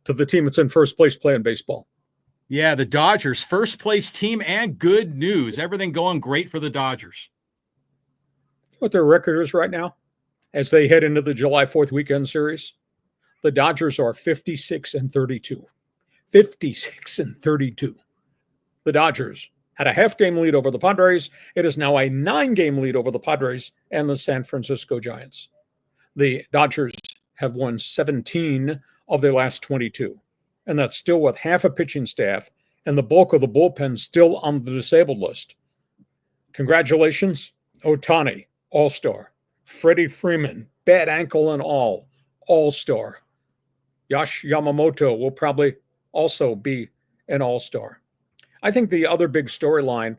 to the team that's in first place playing baseball. Yeah, the Dodgers, first place team, and good news. Everything going great for the Dodgers. What their record is right now as they head into the July 4th weekend series? The Dodgers are 56-32. 56-32. The Dodgers had a half-game lead over the Padres. It is now a 9-game lead over the Padres and the San Francisco Giants. The Dodgers have won 17 of their last 22, and that's still with half a pitching staff and the bulk of the bullpen still on the disabled list. Congratulations, Ohtani, All-Star. Freddie Freeman, bad ankle and All-Star. Yash Yamamoto will probably also be an All-Star. I think the other big storyline,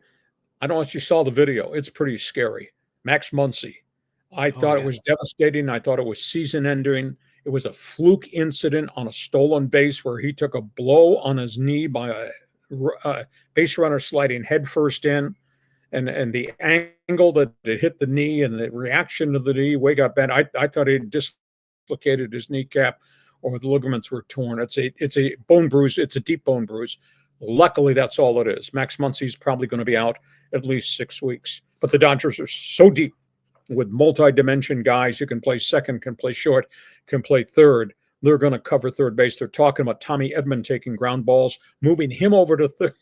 I don't know if you saw the video, it's pretty scary. Max Muncy. I thought it was devastating. I thought it was season-ending. It was a fluke incident on a stolen base where he took a blow on his knee by a base runner sliding headfirst in. And the angle that it hit the knee and the reaction to the knee way got bent. I thought he dislocated his kneecap or the ligaments were torn. It's a bone bruise. It's a deep bone bruise. Luckily, that's all it is. Max Muncy's probably going to be out at least 6 weeks. But the Dodgers are so deep with multi-dimension guys who can play second, can play short, can play third. They're going to cover third base. They're talking about Tommy Edman taking ground balls, moving him over to third.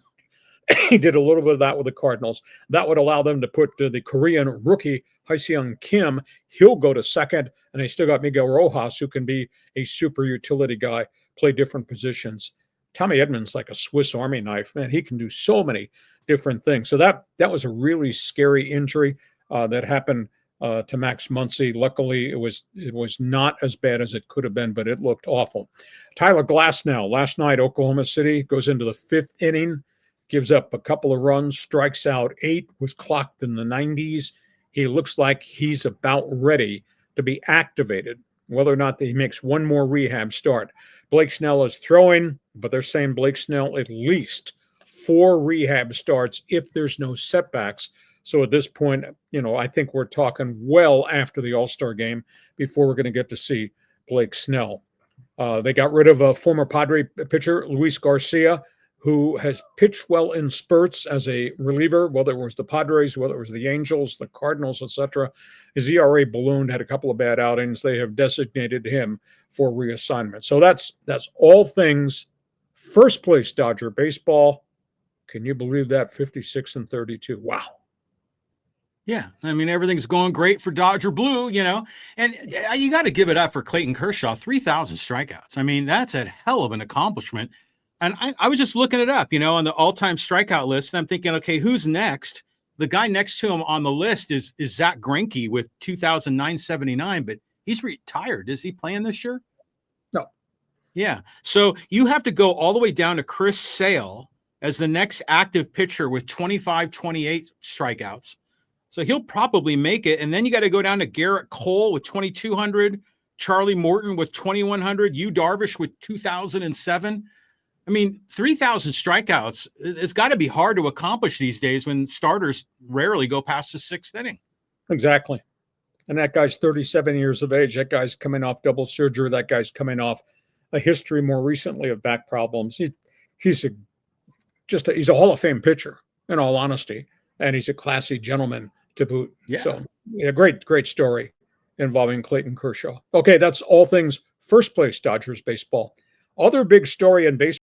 He did a little bit of that with the Cardinals. That would allow them to put the Korean rookie, Hyseung Kim. He'll go to second, and they still got Miguel Rojas, who can be a super utility guy, play different positions. Tommy Edman's like a Swiss Army knife, man. He can do so many different things. So that was a really scary injury that happened to Max Muncy. Luckily, it was not as bad as it could have been, but it looked awful. Tyler Glasnow, last night, Oklahoma City goes into the 5th inning, gives up a couple of runs, strikes out 8, was clocked in the 90s. He looks like he's about ready to be activated, whether or not he makes one more rehab start. Blake Snell is throwing, but they're saying Blake Snell at least 4 rehab starts if there's no setbacks. So at this point, I think we're talking well after the All-Star game before we're going to get to see Blake Snell. They got rid of a former Padre pitcher, Luis Garcia, who has pitched well in spurts as a reliever, whether it was the Padres, whether it was the Angels, the Cardinals, etc. His ERA ballooned, had a couple of bad outings. They have designated him for reassignment. So that's all things first place Dodger baseball. Can you believe that? 56-32. Wow. Yeah, I mean, everything's going great for Dodger Blue, and you got to give it up for Clayton Kershaw, 3,000 strikeouts. I mean, that's a hell of an accomplishment. And I was just looking it up, on the all-time strikeout list. And I'm thinking, okay, who's next? The guy next to him on the list is Zach Greinke with 2,979, but he's retired. Is he playing this year? No. Yeah. So you have to go all the way down to Chris Sale as the next active pitcher with 28 strikeouts. So he'll probably make it. And then you got to go down to Garrett Cole with 2,200, Charlie Morton with 2,100, Yu Darvish with 2,007. I mean, 3,000 strikeouts, it's got to be hard to accomplish these days when starters rarely go past the 6th inning. Exactly. And that guy's 37 years of age. That guy's coming off double surgery. That guy's coming off a history more recently of back problems. He's a Hall of Fame pitcher, in all honesty, and he's a classy gentleman to boot. Yeah. So, great story involving Clayton Kershaw. Okay, that's all things first place Dodgers baseball. Other big story in baseball.